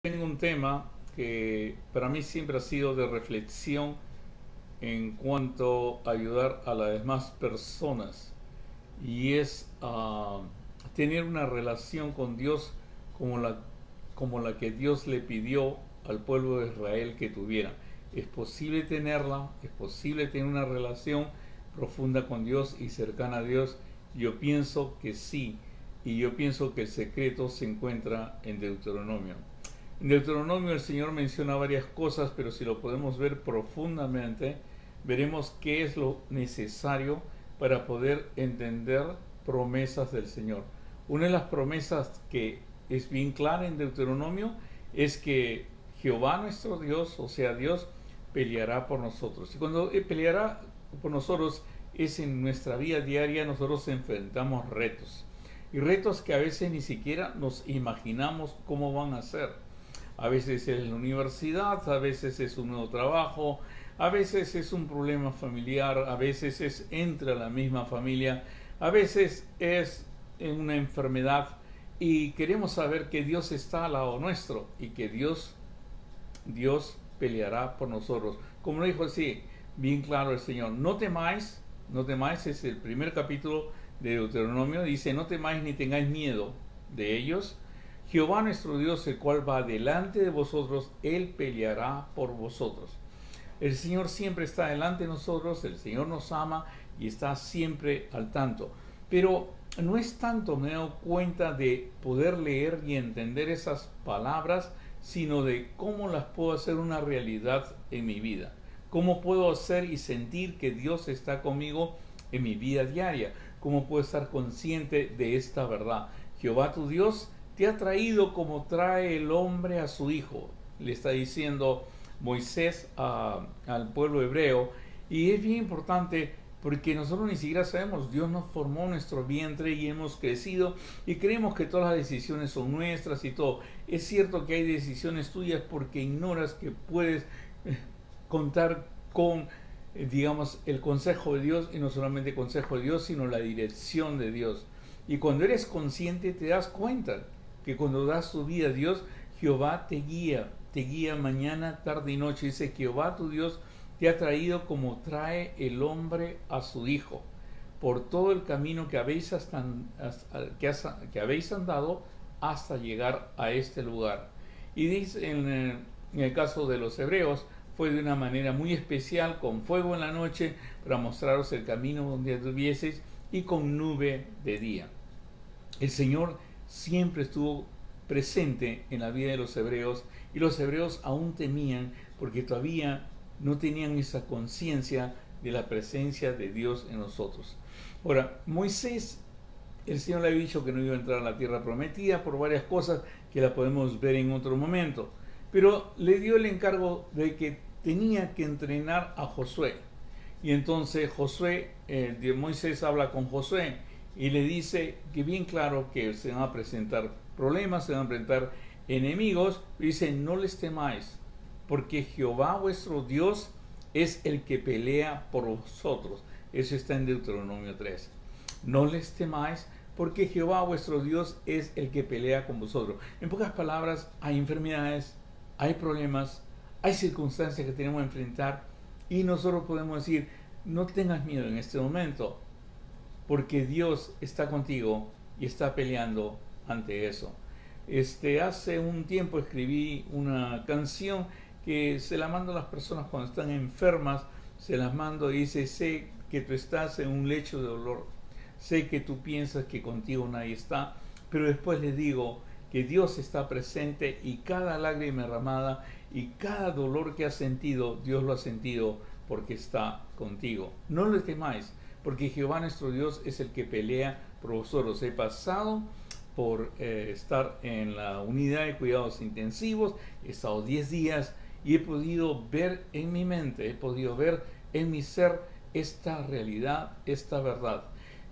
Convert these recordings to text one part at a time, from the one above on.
Tengo un tema que para mí siempre ha sido de reflexión en cuanto a ayudar a las demás personas y es tener una relación con Dios como la que Dios le pidió al pueblo de Israel que tuviera. Es posible tenerla, es posible tener una relación profunda con Dios y cercana a Dios. Yo pienso que sí, y yo pienso que el secreto se encuentra en Deuteronomio. En Deuteronomio el Señor menciona varias cosas, pero si lo podemos ver profundamente, veremos qué es lo necesario para poder entender promesas del Señor. Una de las promesas que es bien clara en Deuteronomio es que Jehová nuestro Dios, o sea Dios, peleará por nosotros. Y cuando peleará por nosotros es en nuestra vida diaria. Nosotros enfrentamos retos. Y retos que a veces ni siquiera nos imaginamos cómo van a ser. A veces es la universidad, a veces es un nuevo trabajo, a veces es un problema familiar, a veces es entre la misma familia, a veces es una enfermedad, y queremos saber que Dios está al lado nuestro y que Dios peleará por nosotros. Como lo dijo así, bien claro el Señor, no temáis, no temáis, es el primer capítulo de Deuteronomio, dice, no temáis ni tengáis miedo de ellos. Jehová nuestro Dios, el cual va delante de vosotros, Él peleará por vosotros. El Señor siempre está delante de nosotros, el Señor nos ama y está siempre al tanto. Pero no es tanto, me he dado cuenta, de poder leer y entender esas palabras, sino de cómo las puedo hacer una realidad en mi vida. Cómo puedo hacer y sentir que Dios está conmigo en mi vida diaria. Cómo puedo estar consciente de esta verdad. Jehová tu Dios te ha traído como trae el hombre a su hijo. Le está diciendo Moisés al pueblo hebreo. Y es bien importante porque nosotros ni siquiera sabemos. Dios nos formó en nuestro vientre y hemos crecido y creemos que todas las decisiones son nuestras y todo. Es cierto que hay decisiones tuyas porque ignoras que puedes contar con, digamos, el consejo de Dios, y no solamente el consejo de Dios, sino la dirección de Dios. Y cuando eres consciente te das cuenta que cuando das tu vida a Dios, Jehová te guía mañana, tarde y noche. Dice, Jehová tu Dios te ha traído como trae el hombre a su hijo, por todo el camino que habéis andado hasta llegar a este lugar. Y dice, en el caso de los hebreos, fue de una manera muy especial, con fuego en la noche, para mostraros el camino donde anduvieseis, y con nube de día. El Señor siempre estuvo presente en la vida de los hebreos, y los hebreos aún temían porque todavía no tenían esa conciencia de la presencia de Dios en nosotros. Ahora, Moisés, el Señor le había dicho que no iba a entrar a la tierra prometida por varias cosas que la podemos ver en otro momento, pero le dio el encargo de que tenía que entrenar a Josué. Y entonces Moisés habla con Josué y le dice que bien claro que se van a presentar problemas, se van a presentar enemigos. Dice, no les temáis, porque Jehová vuestro Dios es el que pelea por vosotros. Eso está en Deuteronomio 3. No les temáis, porque Jehová vuestro Dios es el que pelea con vosotros. En pocas palabras, hay enfermedades, hay problemas, hay circunstancias que tenemos que enfrentar, y nosotros podemos decir, no tengas miedo en este momento, porque Dios está contigo y está peleando ante eso. Hace un tiempo escribí una canción que se la mando a las personas cuando están enfermas. Se las mando y dice, sé que tú estás en un lecho de dolor, sé que tú piensas que contigo nadie está, pero después les digo que Dios está presente, y cada lágrima derramada y cada dolor que has sentido, Dios lo ha sentido porque está contigo. No le temáis, porque Jehová nuestro Dios es el que pelea por vosotros. He pasado por estar en la unidad de cuidados intensivos, he estado 10 días y he podido ver en mi mente, he podido ver en mi ser esta realidad, esta verdad.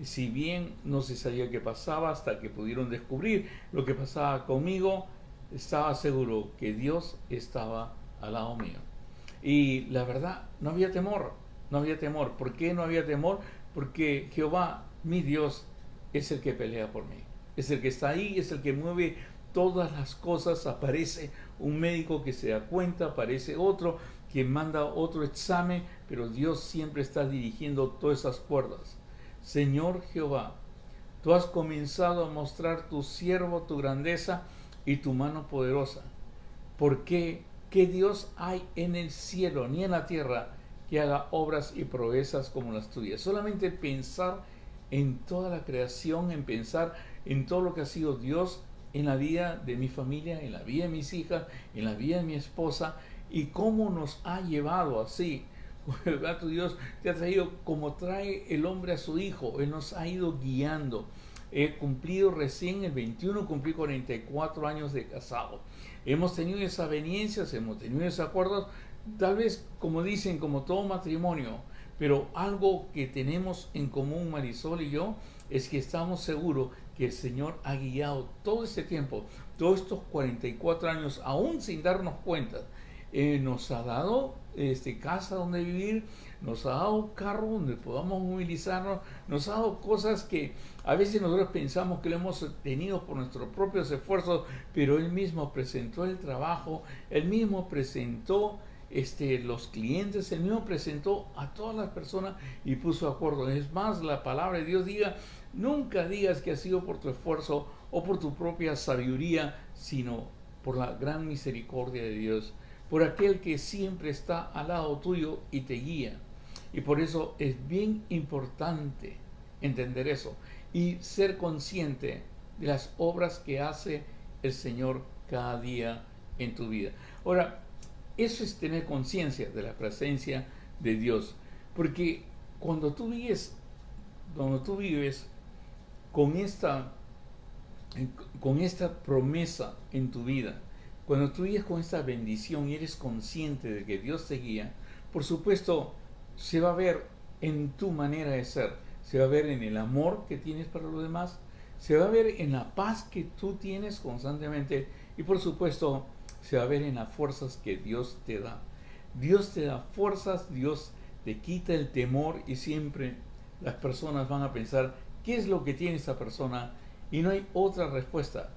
Si bien no se sabía qué pasaba hasta que pudieron descubrir lo que pasaba conmigo, estaba seguro que Dios estaba al lado mío. Y la verdad, no había temor, no había temor. ¿Por qué no había temor? Porque Jehová, mi Dios, es el que pelea por mí. Es el que está ahí, es el que mueve todas las cosas. Aparece un médico que se da cuenta, aparece otro que manda otro examen, pero Dios siempre está dirigiendo todas esas cuerdas. Señor Jehová, tú has comenzado a mostrar tu siervo tu grandeza y tu mano poderosa. ¿Por qué? ¿Qué Dios hay en el cielo ni en la tierra que haga obras y proezas como las tuyas? Solamente pensar en toda la creación, en pensar en todo lo que ha sido Dios en la vida de mi familia, en la vida de mis hijas, en la vida de mi esposa, y cómo nos ha llevado así. ¿Verdad? Tu Dios te ha traído como trae el hombre a su hijo. Él nos ha ido guiando. He cumplido recién el 21, cumplí 44 años de casado. Hemos tenido esas aveniencias, hemos tenido esos acuerdos, tal vez como dicen, como todo matrimonio, pero algo que tenemos en común Marisol y yo es que estamos seguros que el Señor ha guiado todo este tiempo, todos estos 44 años, aún sin darnos cuenta. Nos ha dado casa donde vivir, nos ha dado carro donde podamos movilizarnos, nos ha dado cosas que a veces nosotros pensamos que lo hemos tenido por nuestros propios esfuerzos, pero Él mismo presentó el trabajo, Él mismo presentó los clientes, Él mismo presentó a todas las personas y puso acuerdo. Es más, la palabra de Dios nunca digas que ha sido por tu esfuerzo o por tu propia sabiduría, sino por la gran misericordia de Dios, por aquel que siempre está al lado tuyo y te guía. Y por eso es bien importante entender eso y ser consciente de las obras que hace el Señor cada día en tu vida. Ahora, eso es tener conciencia de la presencia de Dios, porque cuando tú vives con esta promesa en tu vida, cuando tú vives con esta bendición y eres consciente de que Dios te guía, por supuesto, se va a ver en tu manera de ser, se va a ver en el amor que tienes para los demás, se va a ver en la paz que tú tienes constantemente y por supuesto se va a ver en las fuerzas que Dios te da. Dios te da fuerzas, Dios te quita el temor y siempre las personas van a pensar qué es lo que tiene esa persona y no hay otra respuesta.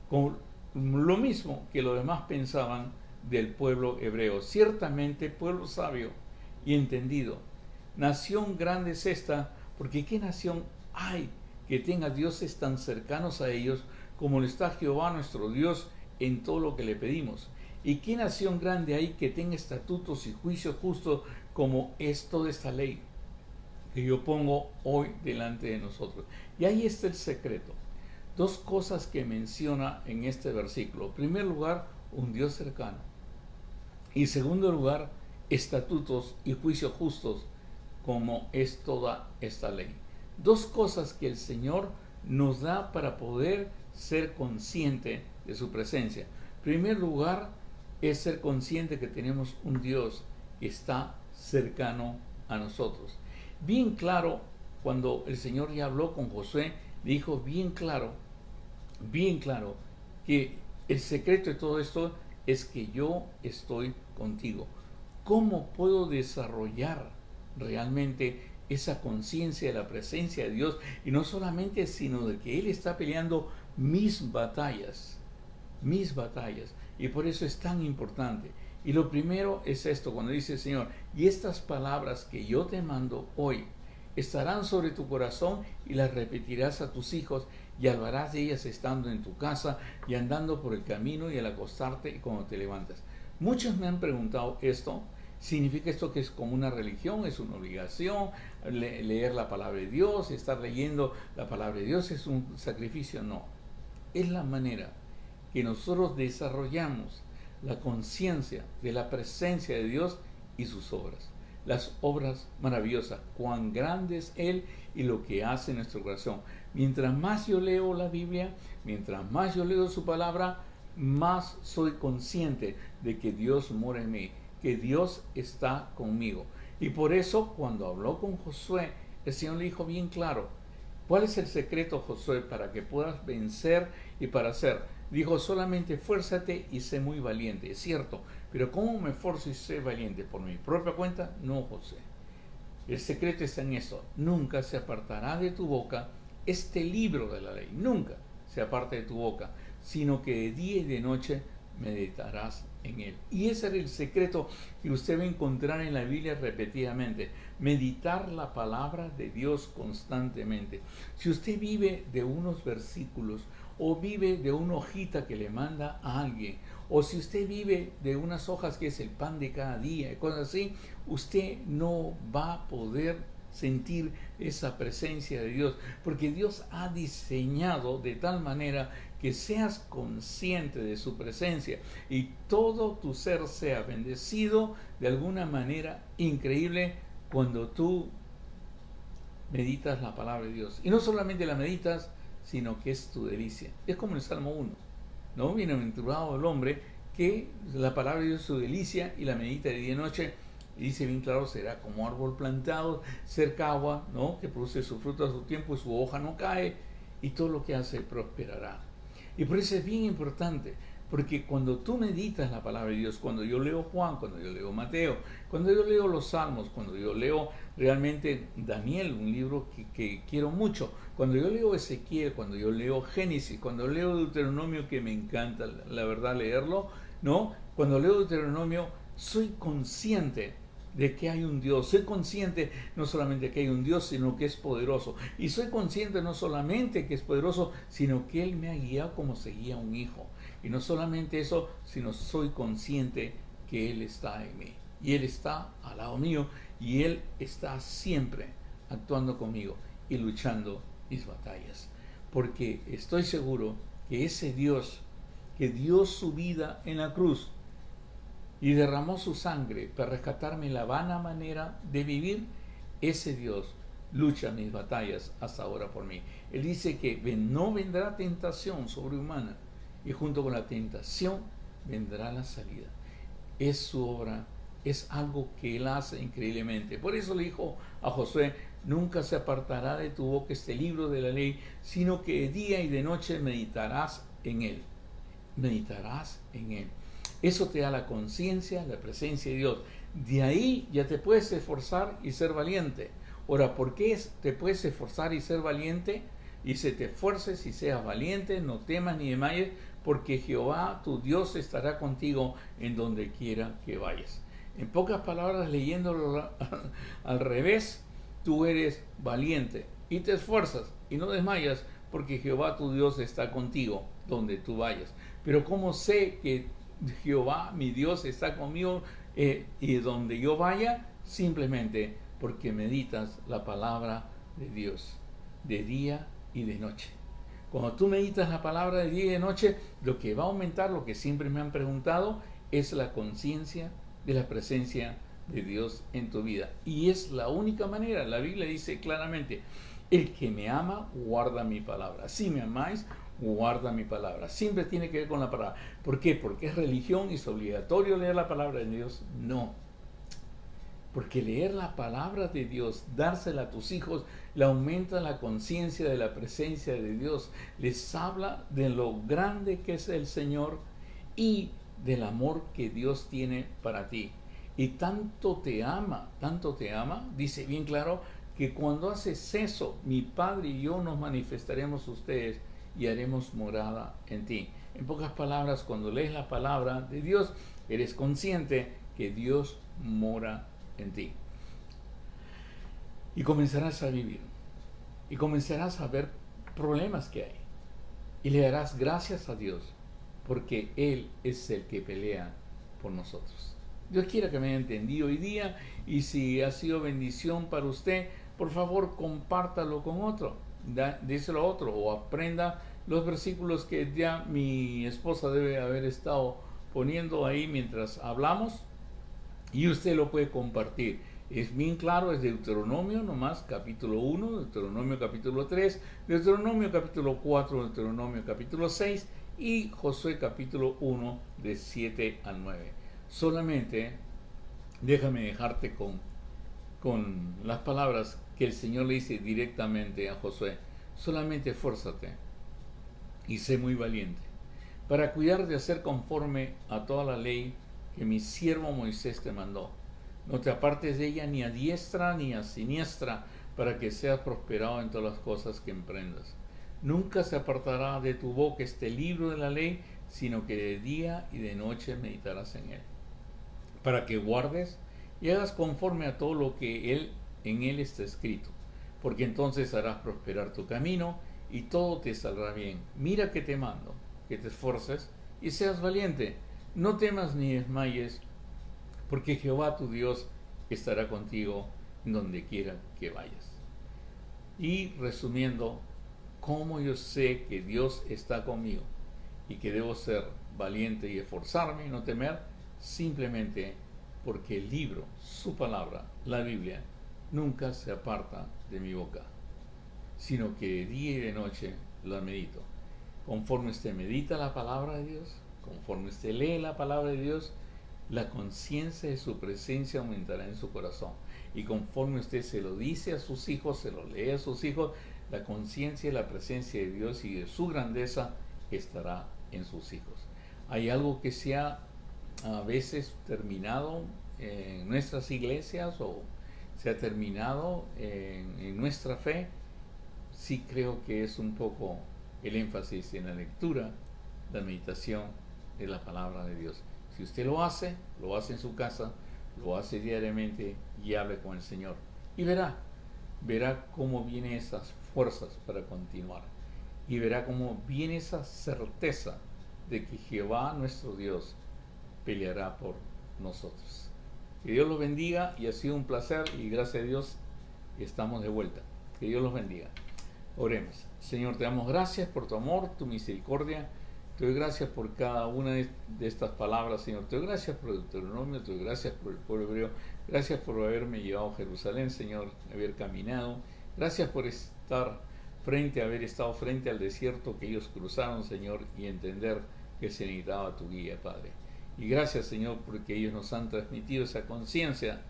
Con lo mismo que los demás pensaban del pueblo hebreo. Ciertamente pueblo sabio y entendido. Nación grande es esta, porque ¿qué nación hay que tenga dioses tan cercanos a ellos como lo está Jehová nuestro Dios en todo lo que le pedimos? ¿Y qué nación grande hay que tenga estatutos y juicios justos como es toda esta ley que yo pongo hoy delante de nosotros? Y ahí está el secreto. Dos cosas que menciona en este versículo. En primer lugar, un Dios cercano. Y en segundo lugar, estatutos y juicios justos como es toda esta ley. Dos cosas que el Señor nos da para poder ser consciente de su presencia. En primer lugar, es ser consciente que tenemos un Dios que está cercano a nosotros. Bien claro, cuando el Señor ya habló con Josué, dijo bien claro, que el secreto de todo esto es que yo estoy contigo. ¿Cómo puedo desarrollar realmente esa conciencia de la presencia de Dios? Y no solamente, sino de que Él está peleando mis batallas. Y por eso es tan importante. Y lo primero es esto, cuando dice el Señor, y estas palabras que yo te mando hoy estarán sobre tu corazón y las repetirás a tus hijos y hablarás de ellas estando en tu casa y andando por el camino y al acostarte y cuando te levantas. Muchos me han preguntado esto. ¿Significa esto que es como una religión? ¿Es una obligación leer la palabra de Dios? ¿Estar leyendo la palabra de Dios es un sacrificio? No. Es la manera que nosotros desarrollamos la conciencia de la presencia de Dios y sus obras. Las obras maravillosas, cuán grande es Él y lo que hace en nuestro corazón. Mientras más yo leo la Biblia, mientras más yo leo su palabra, más soy consciente de que Dios mora en mí, que Dios está conmigo. Y por eso cuando habló con Josué, el Señor le dijo bien claro, ¿cuál es el secreto, Josué, para que puedas vencer y para hacer? Dijo, solamente fuérzate y sé muy valiente. Es cierto, pero ¿cómo me esfuerzo y sé valiente? ¿Por mi propia cuenta? No, José. El secreto está en esto. Nunca se apartará de tu boca este libro de la ley. Nunca se aparte de tu boca, sino que de día y de noche meditarás en él. Y ese era el secreto que usted va a encontrar en la Biblia repetidamente. Meditar la palabra de Dios constantemente. Si usted vive de unos versículos o vive de una hojita que le manda a alguien, o si usted vive de unas hojas que es el pan de cada día y cosas así, usted no va a poder sentir esa presencia de Dios, porque Dios ha diseñado de tal manera que seas consciente de su presencia y todo tu ser sea bendecido de alguna manera increíble cuando tú meditas la palabra de Dios. Y no solamente la meditas, sino que es tu delicia. Es como en el Salmo 1, ¿no? Bienaventurado el hombre que la palabra de Dios es su delicia y la medita de día y noche. Y dice bien claro, será como árbol plantado cerca agua, ¿no? Que produce su fruto a su tiempo y su hoja no cae, y todo lo que hace prosperará. Y por eso es bien importante, porque cuando tú meditas la palabra de Dios, cuando yo leo Juan, cuando yo leo Mateo, cuando yo leo los Salmos, cuando yo leo realmente Daniel, un libro que quiero mucho, cuando yo leo Ezequiel, cuando yo leo Génesis, cuando leo Deuteronomio, que me encanta la verdad leerlo, ¿no? Cuando leo Deuteronomio, soy consciente de que hay un Dios. Soy consciente no solamente que hay un Dios, sino que es poderoso. Y soy consciente no solamente que es poderoso, sino que Él me ha guiado como se guía un hijo. Y no solamente eso, sino soy consciente que Él está en mí. Y Él está al lado mío. Y Él está siempre actuando conmigo y luchando mis batallas. Porque estoy seguro que ese Dios que dio su vida en la cruz y derramó su sangre para rescatarme la vana manera de vivir, ese Dios lucha mis batallas hasta ahora por mí. Él dice que no vendrá tentación sobrehumana, y junto con la tentación vendrá la salida. Es su obra, es algo que Él hace increíblemente. Por eso le dijo a Josué: nunca se apartará de tu boca este libro de la ley, sino que de día y de noche meditarás en él. Meditarás en él. Eso te da la conciencia, la presencia de Dios. De ahí ya te puedes esforzar y ser valiente. Ahora, ¿por qué te puedes esforzar y ser valiente? Y se te esfuerces y seas valiente, no temas ni desmayes, porque Jehová tu Dios estará contigo en donde quiera que vayas. En pocas palabras, leyéndolo al revés, tú eres valiente y te esfuerzas y no desmayas, porque Jehová tu Dios está contigo donde tú vayas. Pero ¿cómo sé que Jehová mi Dios está conmigo y donde yo vaya? Simplemente porque meditas la palabra de Dios de día y de noche. Cuando tú meditas la palabra de día y de noche, lo que va a aumentar, lo que siempre me han preguntado, es la conciencia de la presencia de Dios en tu vida. Y es la única manera. La Biblia dice claramente: el que me ama, guarda mi palabra. Si me amáis, guarda mi palabra. Siempre tiene que ver con la palabra. ¿Por qué? ¿Porque es religión y es obligatorio leer la palabra de Dios? No. Porque leer la palabra de Dios, dársela a tus hijos, le aumenta la conciencia de la presencia de Dios. Les habla de lo grande que es el Señor y del amor que Dios tiene para ti. Y tanto te ama, dice bien claro, que cuando haces eso, mi Padre y yo nos manifestaremos a ustedes y haremos morada en ti. En pocas palabras, cuando lees la palabra de Dios, eres consciente que Dios mora en ti. Y comenzarás a vivir. Y comenzarás a ver problemas que hay. Y le darás gracias a Dios, porque Él es el que pelea por nosotros. Dios quiera que me haya entendido hoy día, y si ha sido bendición para usted, por favor compártalo con otro, díselo a otro, o aprenda los versículos que ya mi esposa debe haber estado poniendo ahí mientras hablamos, y usted lo puede compartir. Es bien claro, es Deuteronomio nomás, capítulo 1, Deuteronomio capítulo 3, Deuteronomio capítulo 4, Deuteronomio capítulo 6 y Josué capítulo 1 de 7 al 9. Solamente déjame dejarte con las palabras que el Señor le dice directamente a Josué: solamente esfuérzate y sé muy valiente para cuidar de hacer conforme a toda la ley que mi siervo Moisés te mandó. No te apartes de ella ni a diestra ni a siniestra, para que seas prosperado en todas las cosas que emprendas. Nunca se apartará de tu boca este libro de la ley, sino que de día y de noche meditarás en él, para que guardes y hagas conforme a todo lo que en él está escrito, porque entonces harás prosperar tu camino y todo te saldrá bien. Mira que te mando, que te esfuerces y seas valiente. No temas ni desmayes, porque Jehová tu Dios estará contigo donde quiera que vayas. Y resumiendo, ¿cómo yo sé que Dios está conmigo y que debo ser valiente y esforzarme y no temer? Simplemente porque el libro, su palabra, la Biblia, nunca se aparta de mi boca, sino que de día y de noche la medito. Conforme usted medita la palabra de Dios, conforme usted lee la palabra de Dios, la conciencia de su presencia aumentará en su corazón. Y conforme usted se lo dice a sus hijos, se lo lee a sus hijos, la conciencia y la presencia de Dios y de su grandeza estará en sus hijos. Hay algo que se ha a veces terminado en nuestras iglesias o se ha terminado en nuestra fe. Sí creo que es un poco el énfasis en la lectura, la meditación de la palabra de Dios. Si usted lo hace en su casa, lo hace diariamente y hable con el Señor. Y verá cómo vienen esas fuerzas para continuar. Y verá cómo viene esa certeza de que Jehová nuestro Dios peleará por nosotros. Que Dios los bendiga y ha sido un placer y gracias a Dios estamos de vuelta. Que Dios los bendiga. Oremos. Señor, te damos gracias por tu amor, tu misericordia. Te doy gracias por cada una de estas palabras, Señor. Te doy gracias por el Deuteronomio, te doy gracias por el pueblo hebreo. Gracias por haberme llevado a Jerusalén, Señor, haber caminado. Gracias por haber estado frente al desierto que ellos cruzaron, Señor, y entender que se necesitaba tu guía, Padre. Y gracias, Señor, porque ellos nos han transmitido esa conciencia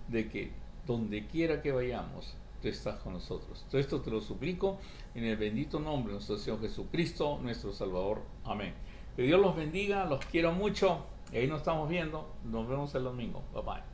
de que donde quiera que vayamos, tú estás con nosotros. Todo esto te lo suplico en el bendito nombre de nuestro Señor Jesucristo, nuestro Salvador. Amén. Que Dios los bendiga, los quiero mucho. Y ahí nos estamos viendo. Nos vemos el domingo. Bye bye.